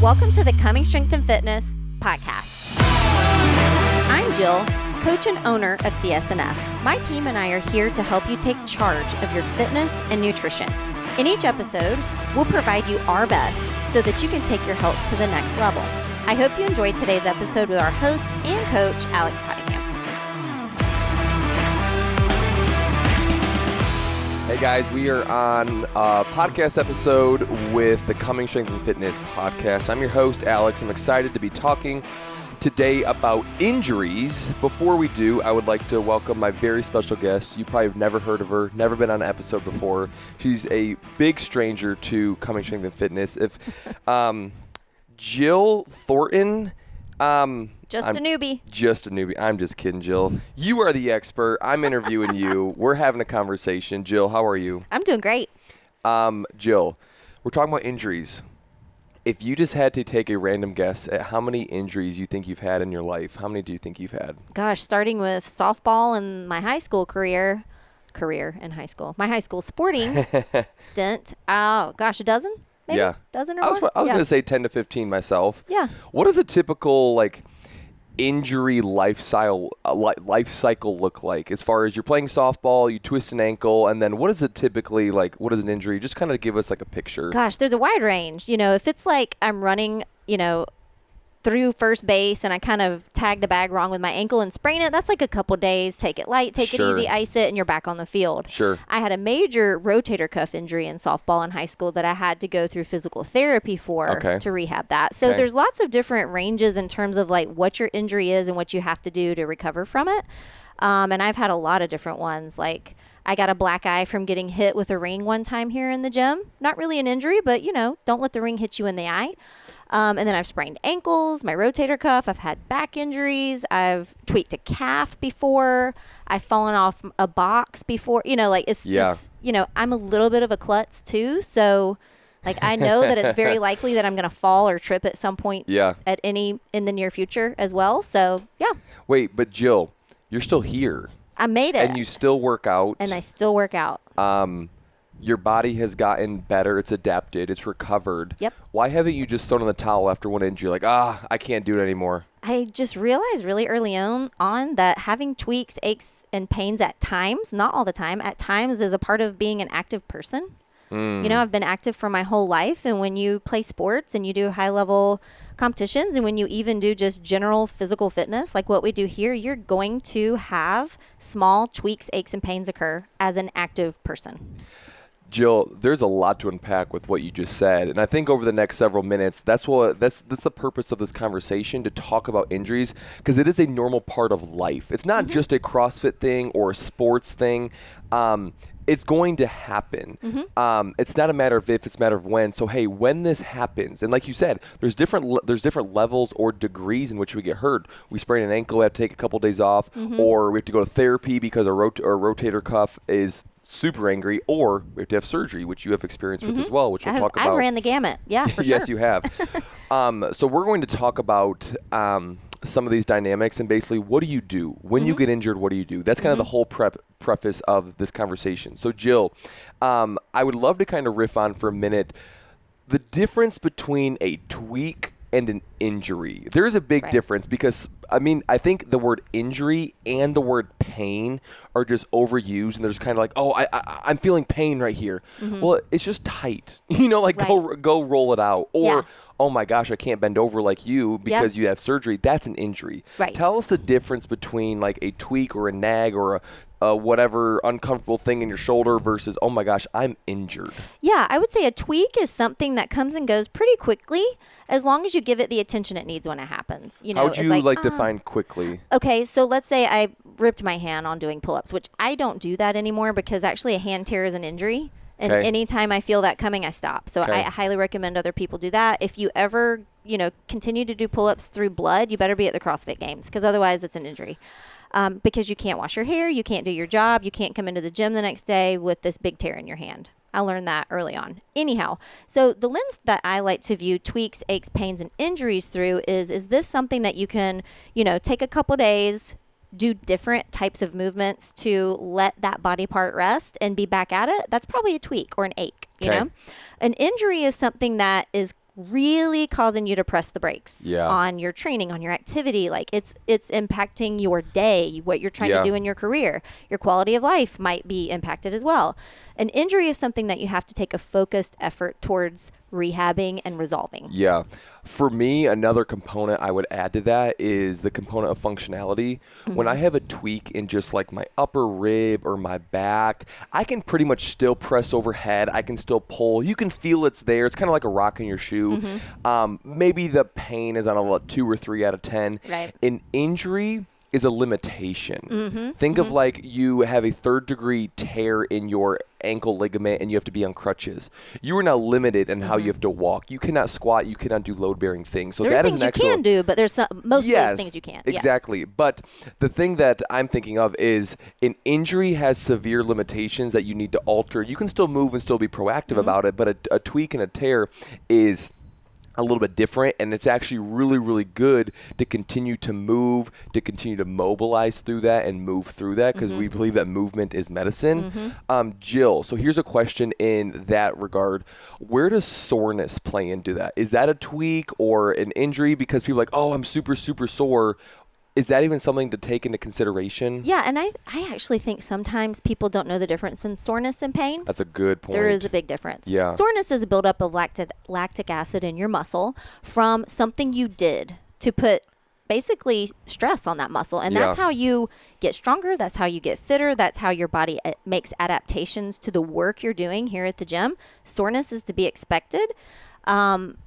Welcome to the Coming Strength and Fitness podcast. I'm Jill, coach and owner of CSNF. My team and I are here to help you take charge of your fitness and nutrition. In each episode, we'll provide you our best so that you can take your health to the next level. I hope you enjoyed today's episode with our host and coach, Alex Cottingham. Hey guys, we are on a podcast episode with the Coming Strength and Fitness podcast. I'm your host, Alex. I'm excited to be talking today about injuries. Before we do, I would like to welcome my very special guest. You probably have never heard of her, never been on an episode before. She's a big stranger to Coming Strength and Fitness. Jill Thornton. Just a newbie. I'm just kidding, Jill. You are the expert. I'm interviewing you. We're having a conversation. Jill, how are you? I'm doing great. Jill, we're talking about injuries. If you just had to take a random guess at how many injuries you think you've had in your life, how many do you think you've had? Gosh, starting with softball and my high school my high school sporting stint. Oh, gosh, a dozen? Maybe? Yeah. Dozen or I was more? going to say 10 to 15 myself. Yeah. What does a typical, injury life cycle look like as far as you're playing softball, you twist an ankle, and then what is it typically like? What is an injury? Just kind of give us a picture. Gosh, there's a wide range. If it's like I'm running, through first base and I kind of tag the bag wrong with my ankle and sprain it, that's like a couple days. Take it light, take it easy, ice it, and you're back on the field. Sure. I had a major rotator cuff injury in softball in high school that I had to go through physical therapy for to rehab that. So there's lots of different ranges in terms of what your injury is and what you have to do to recover from it. And I've had a lot of different ones. Like I got a black eye from getting hit with a ring one time here in the gym. Not really an injury, but don't let the ring hit you in the eye. And then I've sprained ankles, my rotator cuff. I've had back injuries. I've tweaked a calf before. I've fallen off a box before. It's just, I'm a little bit of a klutz too. So, I know that it's very likely that I'm going to fall or trip at some point in the near future as well. So, yeah. Wait, but Jill, you're still here. I made it. And you still work out. And I still work out. Your body has gotten better. It's adapted. It's recovered. Yep. Why haven't you just thrown in the towel after one injury? I can't do it anymore. I just realized really early on that having tweaks, aches, and pains at times, not all the time, at times is a part of being an active person. I've been active for my whole life. And when you play sports and you do high-level competitions and when you even do just general physical fitness, like what we do here, you're going to have small tweaks, aches, and pains occur as an active person. Jill, there's a lot to unpack with what you just said, and I think over the next several minutes, that's the purpose of this conversation, to talk about injuries, because it is a normal part of life. It's not just a CrossFit thing or a sports thing. It's going to happen. It's not a matter of if, it's a matter of when. So, hey, when this happens, and like you said, there's different levels or degrees in which we get hurt. We sprain an ankle, we have to take a couple days off, or we have to go to therapy because our rotator cuff is super angry, or we have to have surgery, which you have experience with as well, which we'll talk about. I ran the gamut. Yeah, for sure. Yes, you have. So we're going to talk about some of these dynamics and basically what do you do when you get injured? What do you do? That's kind of the whole preface of this conversation. So Jill, I would love to kind of riff on for a minute the difference between a tweak and an injury. There is a big difference because, I think the word injury and the word pain are just overused, and they're just kind of I'm feeling pain right here. Well, it's just tight. Go roll it out. Or, oh my gosh, I can't bend over like you because you have surgery. That's an injury. Right. Tell us the difference between a tweak or a nag or a whatever uncomfortable thing in your shoulder versus, oh my gosh, I'm injured. Yeah, I would say a tweak is something that comes and goes pretty quickly as long as you give it the attention it needs when it happens. How would you define quickly? Okay, so let's say I ripped my hand on doing pull-ups, which I don't do that anymore because actually a hand tear is an injury. And anytime I feel that coming, I stop. So I highly recommend other people do that. If you ever, continue to do pull-ups through blood, you better be at the CrossFit Games because otherwise it's an injury. Because you can't wash your hair, you can't do your job, you can't come into the gym the next day with this big tear in your hand. I learned that early on. Anyhow, so the lens that I like to view tweaks, aches, pains, and injuries through is this something that you can, take a couple days, do different types of movements to let that body part rest and be back at it? That's probably a tweak or an ache, you know? An injury is something that is really causing you to press the brakes on your training, on your activity. Like it's impacting your day, what you're trying to do in your career. Your quality of life might be impacted as well. An injury is something that you have to take a focused effort towards rehabbing and resolving. Yeah. For me, another component I would add to that is the component of functionality. When I have a tweak in just like my upper rib or my back, I can pretty much still press overhead. I can still pull. You can feel it's there. It's kind of like a rock in your shoe. Maybe the pain is on a 2 or 3 out of 10. Right. An injury is a limitation. Think of like you have a 3rd-degree tear in your ankle ligament and you have to be on crutches. You are now limited in how you have to walk. You cannot squat. You cannot do load-bearing things. So there are things you can do, but there's most of the things you can't. Exactly. Yes. But the thing that I'm thinking of is an injury has severe limitations that you need to alter. You can still move and still be proactive about it, but a tweak and a tear is a little bit different, and it's actually really, really good to continue to move, to continue to mobilize through that and move through that, because we believe that movement is medicine. Jill, so here's a question in that regard. Where does soreness play into that? Is that a tweak or an injury? Because people are like, oh, I'm super, super sore. Is that even something to take into consideration? Yeah, and I actually think sometimes people don't know the difference in soreness and pain. That's a good point. There is a big difference. Yeah. Soreness is a buildup of lactic acid in your muscle from something you did to put basically stress on that muscle. And that's how you get stronger. That's how you get fitter. That's how your body makes adaptations to the work you're doing here at the gym. Soreness is to be expected. And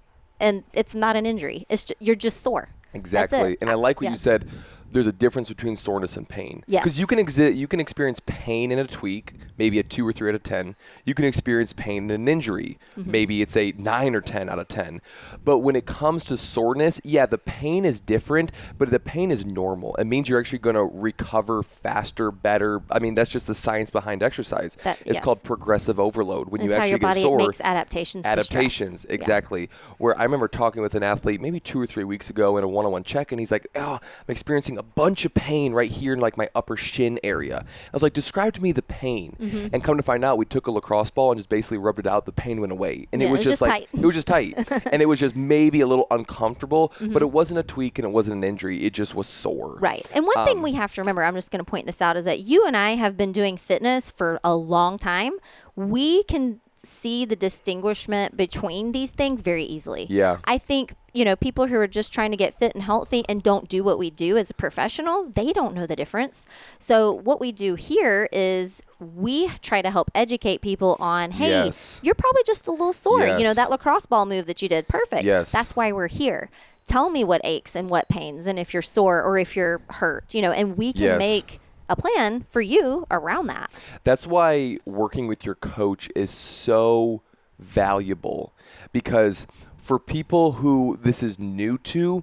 it's not an injury. You're just sore. Exactly. And I like what you said. There's a difference between soreness and pain. Yes. Because you can experience pain in a tweak, maybe a 2 or 3 out of 10. You can experience pain in an injury. Maybe it's a 9 or 10 out of 10. But when it comes to soreness, the pain is different, but the pain is normal. It means you're actually going to recover faster, better. I mean, that's just the science behind exercise. It's called progressive overload. When that's you actually how your body get sore, makes adaptations to stress. Exactly. Where I remember talking with an athlete maybe 2 or 3 weeks ago in a one-on-one check, and he's like, oh, I'm experiencing a bunch of pain right here in like my upper shin area. I was like, describe to me the pain. And come to find out, we took a lacrosse ball and just basically rubbed it out. The pain went away. And it was just like, tight. It was just tight. And it was just maybe a little uncomfortable, but it wasn't a tweak and it wasn't an injury. It just was sore. Right. And one thing we have to remember, I'm just going to point this out, is that you and I have been doing fitness for a long time. We can see the distinguishment between these things very easily. Yeah. I think, people who are just trying to get fit and healthy and don't do what we do as professionals, they don't know the difference. So what we do here is we try to help educate people on, hey, you're probably just a little sore. Yes. That lacrosse ball move that you did, perfect. Yes. That's why we're here. Tell me what aches and what pains and if you're sore or if you're hurt, and we can make a plan for you around that. That's why working with your coach is so valuable, because for people who this is new to,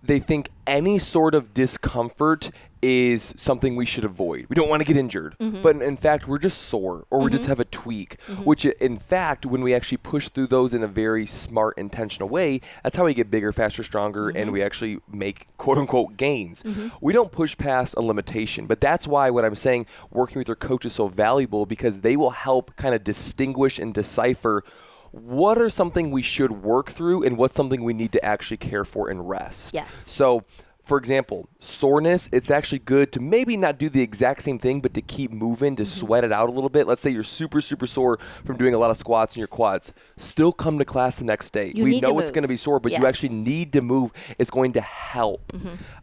they think any sort of discomfort is something we should avoid. We don't want to get injured. But in fact, we're just sore or we just have a tweak, which in fact, when we actually push through those in a very smart, intentional way, that's how we get bigger, faster, stronger, and we actually make quote unquote gains. We don't push past a limitation, but that's why what I'm saying, working with your coach is so valuable, because they will help kind of distinguish and decipher what are something we should work through and what's something we need to actually care for and rest. Yes. So, for example, soreness, it's actually good to maybe not do the exact same thing, but to keep moving, to sweat it out a little bit. Let's say you're super, super sore from doing a lot of squats in your quads. Still come to class the next day. We know it's going to be sore, but you actually need to move. It's going to help.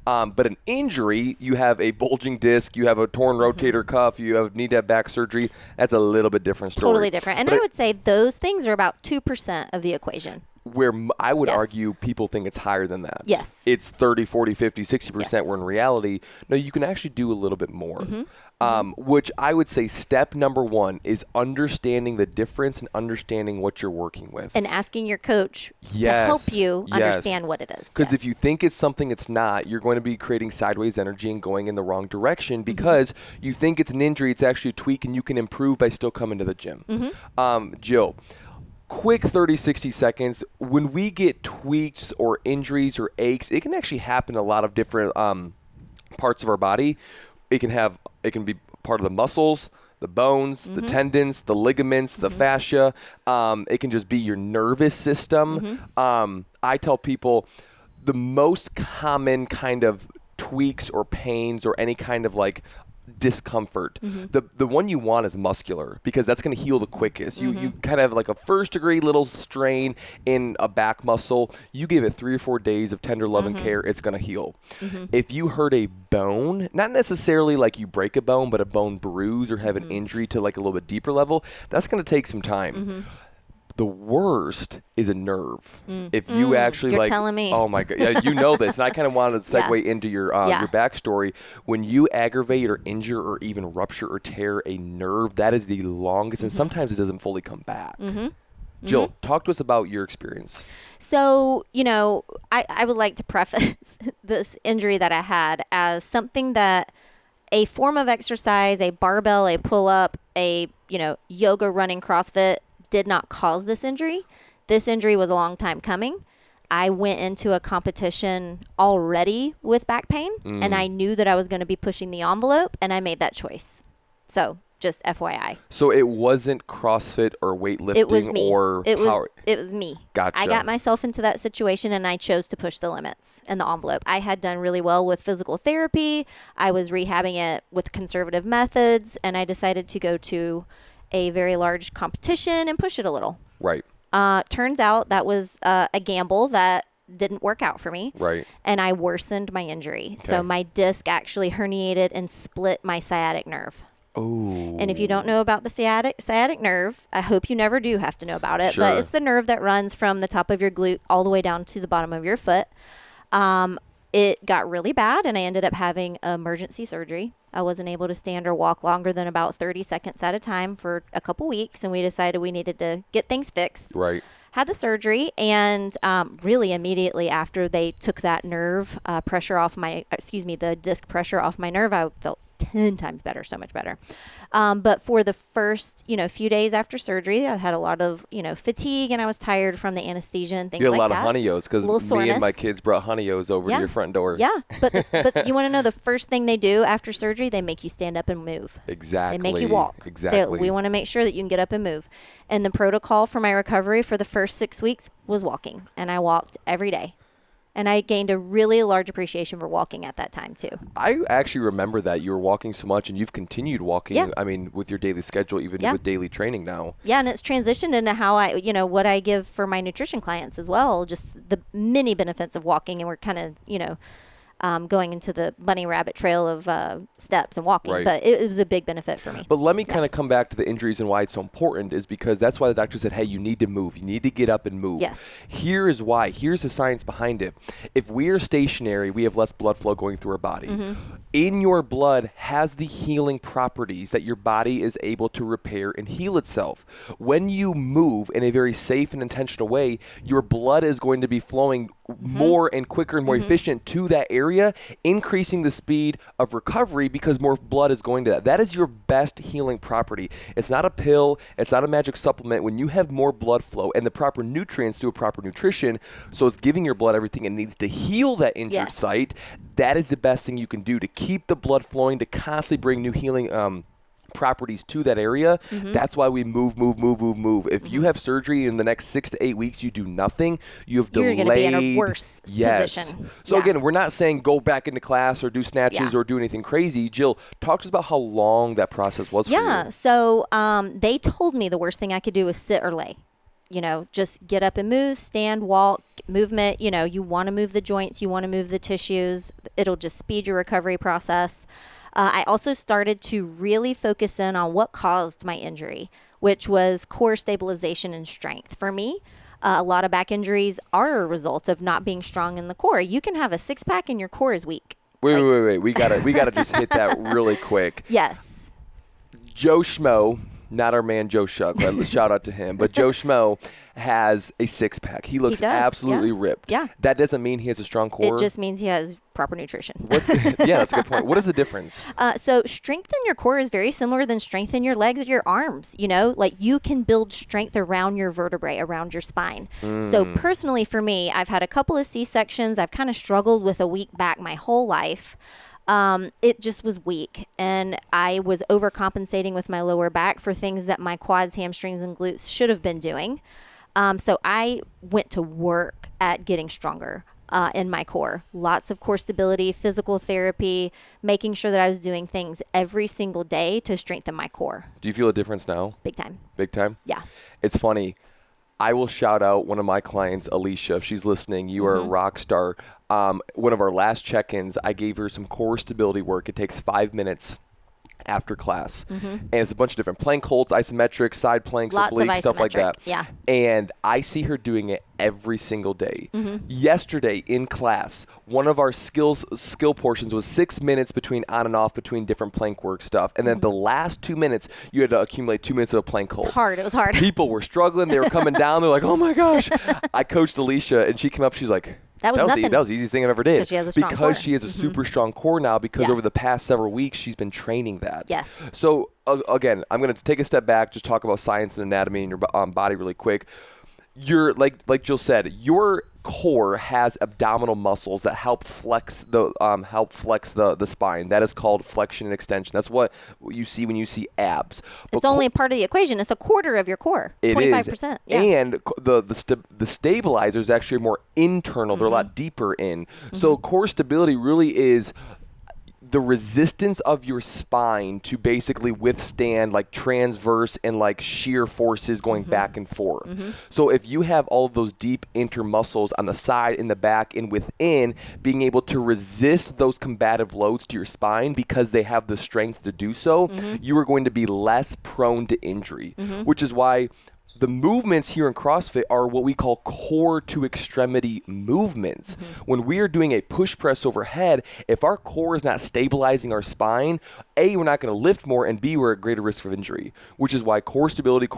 But an injury, you have a bulging disc, you have a torn rotator cuff, you need to have back surgery. That's a little bit different story. Totally different. And I would say those things are about 2% of the equation. Where I would argue people think it's higher than that. Yes. It's 30, 40, 50, 60%, where in reality, no, you can actually do a little bit more. Which I would say step number 1 is understanding the difference and understanding what you're working with. And asking your coach to help you understand what it is. Because if you think it's something it's not, you're going to be creating sideways energy and going in the wrong direction, because you think it's an injury, it's actually a tweak, and you can improve by still coming to the gym. Jill, quick 30, 60 seconds. When we get tweaks or injuries or aches, it can actually happen in a lot of different parts of our body. It can be part of the muscles, the bones, the tendons, the ligaments, the fascia. It can just be your nervous system. I tell people the most common kind of tweaks or pains or any kind of like discomfort, the one you want is muscular, because that's going to heal the quickest. You kind of have like a first degree little strain in a back muscle. You give it 3 or 4 days of tender love and care, it's going to heal. If you hurt a bone, not necessarily like you break a bone, but a bone bruise or have an injury to like a little bit deeper level, that's going to take some time. The worst is a nerve. If you actually You're like, telling me. oh my God, yeah, you know this. And I kind of wanted to segue into your backstory. When you aggravate or injure or even rupture or tear a nerve, that is the longest, and sometimes it doesn't fully come back. Jill, talk to us about your experience. So, I would like to preface this injury that I had as something that a form of exercise, a barbell, a pull-up, a, yoga, running, CrossFit, did not cause this injury. This injury was a long time coming. I went into a competition already with back pain, and I knew that I was going to be pushing the envelope, and I made that choice. So just FYI. So it wasn't CrossFit or weightlifting. It was me. Or power. It was me. Gotcha. I got myself into that situation, and I chose to push the limits and the envelope. I had done really well with physical therapy. I was rehabbing it with conservative methods, and I decided to go to a very large competition and push it a little. Right. Turns out that was a gamble that didn't work out for me. Right. And I worsened my injury. Okay. So my disc actually herniated and split my sciatic nerve. Oh. And if you don't know about the sciatic nerve, I hope you never do have to know about it. Sure. But it's the nerve that runs from the top of your glute all the way down to the bottom of your foot. It got really bad, and I ended up having emergency surgery. I wasn't able to stand or walk longer than about 30 seconds at a time for a couple weeks, and we decided we needed to get things fixed. Right. Had the surgery, and really immediately after they took that nerve the disc pressure off my nerve, I felt 10 times better, so much better. But for the first, few days after surgery, I had a lot of, fatigue, and I was tired from the anesthesia and things like that. You had a lot of honey-O's, because me and my kids brought honey-O's over to your front door. Yeah, but you want to know the first thing they do after surgery? They make you stand up and move. Exactly. They make you walk. Exactly. We want to make sure that you can get up and move. And the protocol for my recovery for the first 6 weeks was walking, and I walked every day. And I gained a really large appreciation for walking at that time, too. I actually remember that you were walking so much, and you've continued walking, with your daily schedule, even with daily training now. Yeah, and it's transitioned into how what I give for my nutrition clients as well, just the many benefits of walking. And we're kind of, going into the bunny rabbit trail of steps and walking. Right. But it was a big benefit for me. But let me kind of come back to the injuries and why it's so important is because that's why the doctor said, hey, you need to move. You need to get up and move. Yes. Here is why. Here's the science behind it. If we are stationary, we have less blood flow going through our body. In your blood has the healing properties that your body is able to repair and heal itself. When you move in a very safe and intentional way, your blood is going to be flowing more and quicker and more efficient to that area, increasing the speed of recovery because more blood is going to that. That is your best healing property. It's not a pill. It's not a magic supplement. When you have more blood flow and the proper nutrients through a proper nutrition, so it's giving your blood everything it needs to heal that injured site, that is the best thing you can do to keep the blood flowing, to constantly bring new healing properties to that area. That's why we move. If you have surgery in the next 6 to 8 weeks, you do nothing, you have delayed. You're going to be in a worse position. So again, we're not saying go back into class or do snatches or do anything crazy. Jill, talk to us about how long that process was for you. Yeah, so they told me the worst thing I could do was sit or lay. Just get up and move, stand, walk, movement. You want to move the joints, you want to move the tissues. It'll just speed your recovery process. I also started to really focus in on what caused my injury, which was core stabilization and strength. For me, a lot of back injuries are a result of not being strong in the core. You can have a six-pack and your core is weak. Wait. We gotta just hit that really quick. Yes. Joe Schmo, not our man Joe Shuck, shout out to him, but Joe Schmo has a six-pack. He looks absolutely ripped. Yeah. That doesn't mean he has a strong core. It just means he has proper nutrition. Yeah, that's a good point. What is the difference? So strengthen your core is very similar than strengthen your legs or your arms. Like you can build strength around your vertebrae, around your spine. So personally for me, I've had a couple of C-sections. I've kind of struggled with a weak back my whole life. It just was weak, and I was overcompensating with my lower back for things that my quads, hamstrings, and glutes should have been doing. So I went to work at getting stronger in my core. Lots of core stability, physical therapy, making sure that I was doing things every single day to strengthen my core. Do you feel a difference now? Big time. Big time? Yeah. It's funny. I will shout out one of my clients, Alicia. If she's listening, you are a rock star. One of our last check-ins, I gave her some core stability work. It takes 5 minutes after class. And it's a bunch of different plank holds, isometrics, side planks, obliques, stuff like that. Yeah. And I see her doing it every single day. Yesterday in class, one of our skill portions was 6 minutes between on and off between different plank work stuff. And then the last 2 minutes, you had to accumulate 2 minutes of a plank hold. It was hard. People were struggling. They were coming down. They're like, oh my gosh. I coached Alicia, and she came up. She's like, that was the easiest thing I've ever did. Because she has a strong core. She has a super strong core now because over the past several weeks, she's been training that. Yes. So, again, I'm going to take a step back, just talk about science and anatomy in your body really quick. You're like Jill said, your core has abdominal muscles that help flex the spine. That is called flexion and extension. That's what you see when you see abs. It's only a part of the equation. It's a quarter of your core. 25%. Yeah. And the stabilizers actually are more internal. They're a lot deeper in. So core stability really is the resistance of your spine to basically withstand like transverse and like shear forces going back and forth. So if you have all of those deep intermuscles on the side, in the back, and within, being able to resist those combative loads to your spine because they have the strength to do so, you are going to be less prone to injury, which is why the movements here in CrossFit are what we call core to extremity movements. When we are doing a push press overhead, if our core is not stabilizing our spine, A, we're not going to lift more, and B, we're at greater risk of injury, which is why core stability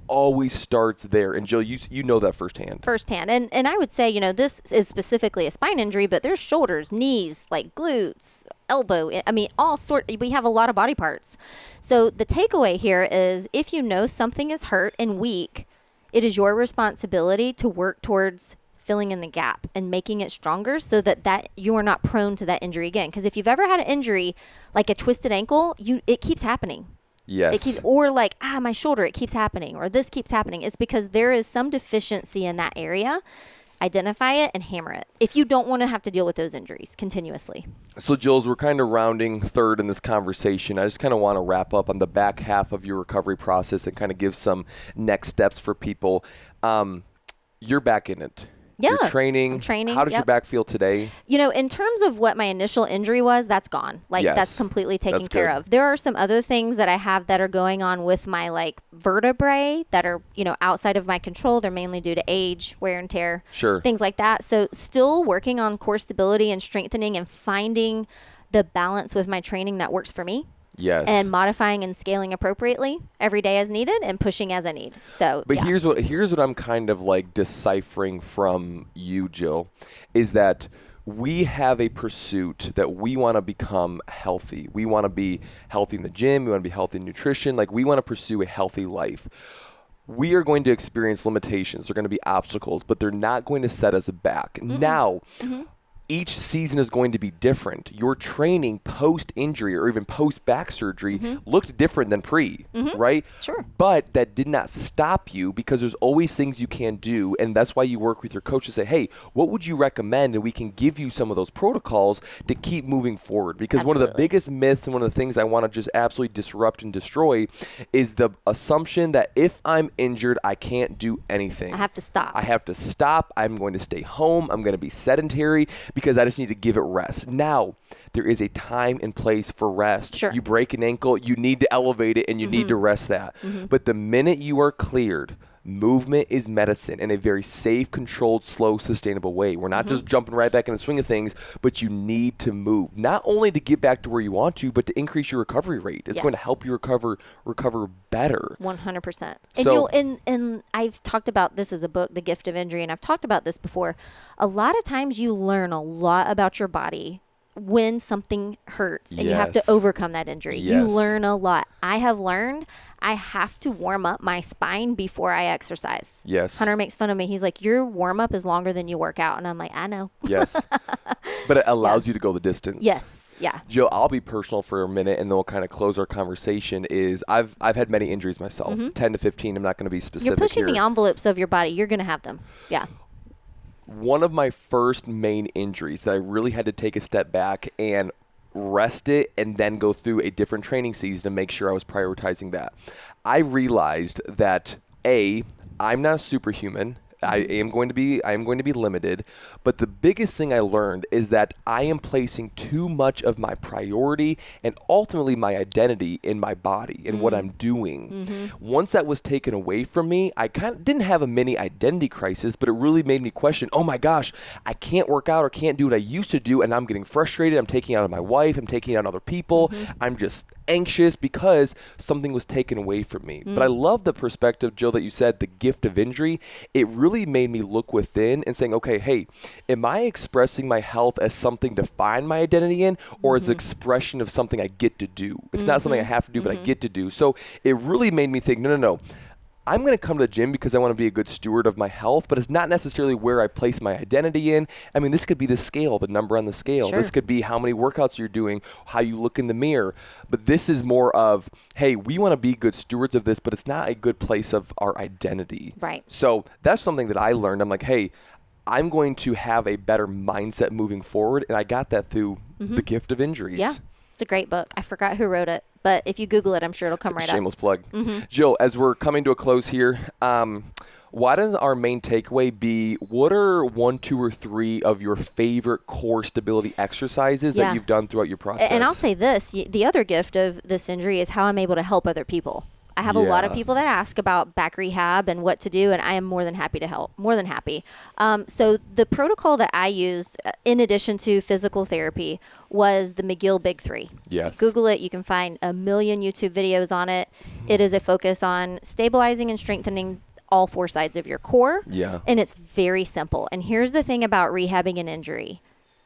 always starts there. And Jill, you know that firsthand. And I would say, this is specifically a spine injury, but there's shoulders, knees, like glutes, elbow. I mean, we have a lot of body parts. So the takeaway here is if you know something is hurt and weak, it is your responsibility to work towards filling in the gap and making it stronger so that you are not prone to that injury again. Because if you've ever had an injury, like a twisted ankle, it keeps happening. Yes. Or like, my shoulder, it keeps happening, or this keeps happening. It's because there is some deficiency in that area. Identify it and hammer it if you don't want to have to deal with those injuries continuously. So, Jules, we're kind of rounding third in this conversation. I just kind of want to wrap up on the back half of your recovery process and kind of give some next steps for people. You're back in it. Yeah. You're training. I'm training. How does your back feel today? In terms of what my initial injury was, that's gone. That's completely taken care of. There are some other things that I have that are going on with my vertebrae that are, outside of my control. They're mainly due to age, wear and tear, things like that. So still working on core stability and strengthening and finding the balance with my training that works for me. Yes. And modifying and scaling appropriately every day as needed and pushing as I need. So, but here's what I'm kind of deciphering from you, Jill, is that we have a pursuit that we want to become healthy. We want to be healthy in the gym. We want to be healthy in nutrition. We want to pursue a healthy life. We are going to experience limitations. They're going to be obstacles, but they're not going to set us back. Now, each season is going to be different. Your training post-injury or even post-back surgery looked different than pre, right? Sure. But that did not stop you because there's always things you can do, and that's why you work with your coach to say, hey, what would you recommend? And we can give you some of those protocols to keep moving forward. Because one of the biggest myths and one of the things I want to just absolutely disrupt and destroy is the assumption that if I'm injured, I can't do anything. I have to stop. I'm going to stay home. I'm going to be sedentary because I just need to give it rest. Now, there is a time and place for rest. Sure. You break an ankle, you need to elevate it, and you need to rest that. But the minute you are cleared movement is medicine in a very safe, controlled, slow, sustainable way. We're not just jumping right back in the swing of things, but you need to move, not only to get back to where you want to, but to increase your recovery rate. It's going to help you recover better. 100%. So, and I've talked about this as a book, The Gift of Injury, and I've talked about this before. A lot of times you learn a lot about your body when something hurts and you have to overcome that injury. You learn a lot. I have learned I have to warm up my spine before I exercise. Yes. Hunter makes fun of me. He's like, your warm up is longer than you work out. And I'm like, I know. Yes. But it allows you to go the distance. Yes. Yeah. Jill, I'll be personal for a minute and then we'll kind of close our conversation. I've had many injuries myself, 10 to 15. I'm not going to be specific. You're pushing the envelopes of your body. You're going to have them. Yeah. One of my first main injuries that I really had to take a step back and rest it and then go through a different training season to make sure I was prioritizing that. I realized that I'm not a superhuman. I am going to be limited, but the biggest thing I learned is that I am placing too much of my priority and ultimately my identity in my body and what I'm doing. Once that was taken away from me, I kind of didn't have a mini identity crisis, but it really made me question, oh my gosh, I can't work out or can't do what I used to do, and I'm getting frustrated. I'm taking it out on my wife. I'm taking it out on other people. I'm just anxious because something was taken away from me. But I love the perspective, Jill, that you said, the gift of injury. It really made me look within and saying, okay, hey, am I expressing my health as something to find my identity in, or as an expression of something I get to do? It's not something I have to do, but I get to do. So it really made me think, no. I'm going to come to the gym because I want to be a good steward of my health, but it's not necessarily where I place my identity in. I mean, this could be the scale, the number on the scale. Sure. This could be how many workouts you're doing, how you look in the mirror. But this is more of, hey, we want to be good stewards of this, but it's not a good place of our identity. Right. So that's something that I learned. I'm like, hey, I'm going to have a better mindset moving forward. And I got that through the gift of injuries. Yeah. It's a great book. I forgot who wrote it, but if you Google it, I'm sure it'll come right up. Shameless plug. Jill, as we're coming to a close here, why doesn't our main takeaway be, what are 1, 2, or 3 of your favorite core stability exercises that you've done throughout your process? And I'll say this, the other gift of this injury is how I'm able to help other people. I have a lot of people that ask about back rehab and what to do, and I am more than happy to help, more than happy. So the protocol that I used, in addition to physical therapy, was the McGill Big 3. Yes. Google it. You can find a million YouTube videos on it. It is a focus on stabilizing and strengthening all 4 sides of your core. Yeah. And it's very simple. And here's the thing about rehabbing an injury.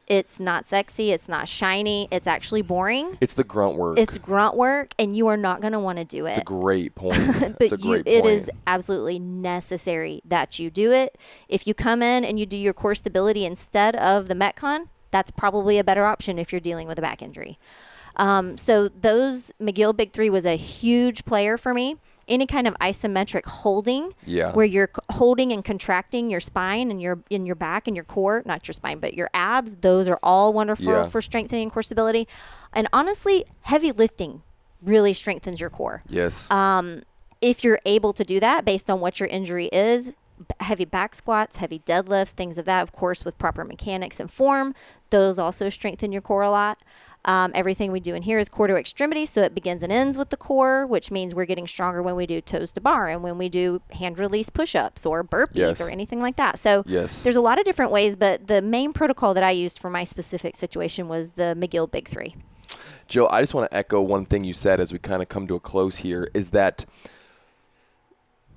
It's not sexy. It's not shiny. It's actually boring. It's the grunt work. It's grunt work, and you are not going to want to do it. It's a great point. It is absolutely necessary that you do it. If you come in and you do your core stability instead of the Metcon, that's probably a better option if you're dealing with a back injury. So those McGill Big 3 was a huge player for me. Any kind of isometric holding, where you're holding and contracting your spine and your back and your core, not your spine, but your abs, those are all wonderful for strengthening core stability. And honestly, heavy lifting really strengthens your core. Yes. If you're able to do that based on what your injury is, heavy back squats, heavy deadlifts, things of that, of course, with proper mechanics and form, those also strengthen your core a lot. Everything we do in here is core to extremity, so it begins and ends with the core, which means we're getting stronger when we do toes to bar and when we do hand release push-ups or burpees or anything like that. So there's a lot of different ways, but the main protocol that I used for my specific situation was the McGill Big 3. Jill, I just want to echo one thing you said as we kind of come to a close here, is that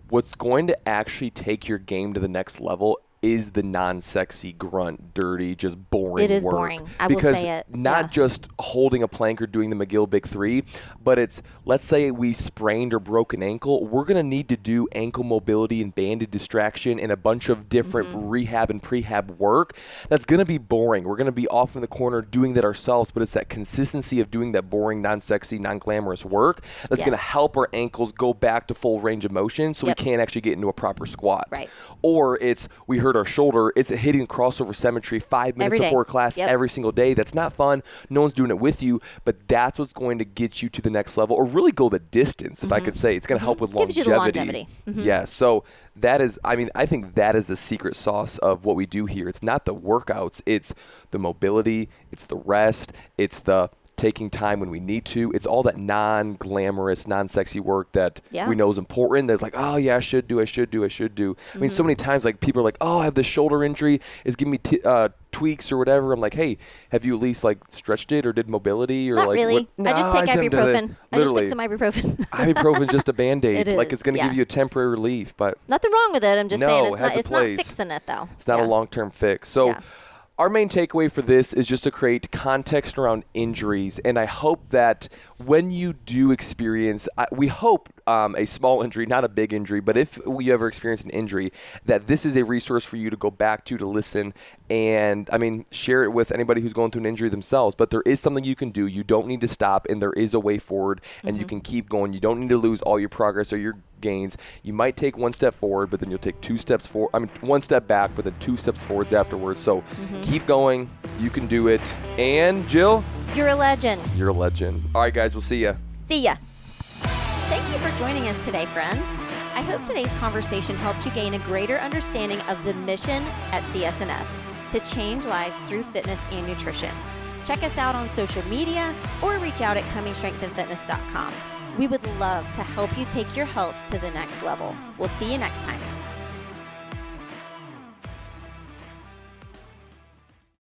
what's going to actually take your game to the next level is the non-sexy, grunt, dirty, just boring work. It is boring. I will say it. Because not just holding a plank or doing the McGill Big 3, but it's, let's say we sprained or broke an ankle, we're going to need to do ankle mobility and banded distraction and a bunch of different rehab and prehab work. That's going to be boring. We're going to be off in the corner doing that ourselves, but it's that consistency of doing that boring, non-sexy, non-glamorous work that's going to help our ankles go back to full range of motion so we can't actually get into a proper squat. Right. Or it's, we hurt our shoulder, it's hitting crossover symmetry 5 minutes before class every single day. That's not fun. No one's doing it with you, but that's what's going to get you to the next level or really go the distance, if I could say. It's going to help with longevity. Gives you the longevity. Yeah, so that is, I think that is the secret sauce of what we do here. It's not the workouts, it's the mobility, it's the rest, it's the taking time when we need to. It's all that non-glamorous, non-sexy work that we know is important. That's like, oh yeah, I should do. I mean, so many times like people are like, oh, I have this shoulder injury, is giving me tweaks or whatever. I'm like, hey, have you at least like stretched it or did mobility or Not like? really. No, I just take ibuprofen. Literally. I just take some ibuprofen. Ibuprofen's just a Band-Aid. It Like is, it's going to give you a temporary relief, but nothing wrong with it. I'm just saying it's not place. fixing it though. It's not a long-term fix. So our main takeaway for this is just to create context around injuries. And I hope that when you do experience, we hope a small injury, not a big injury, but if you ever experience an injury, that this is a resource for you to go back to listen and, I mean, share it with anybody who's going through an injury themselves. But there is something you can do. You don't need to stop, and there is a way forward, and you can keep going. You don't need to lose all your progress or your gains. You might take one step forward, but then you'll take one step back, but then 2 steps forwards afterwards. So keep going. You can do it. And Jill, you're a legend. You're a legend. All right, guys, we'll see ya. See ya. Thank you for joining us today, friends. I hope today's conversation helped you gain a greater understanding of the mission at CSNF to change lives through fitness and nutrition. Check us out on social media or reach out at comingstrengthandfitness.com. We would love to help you take your health to the next level. We'll see you next time.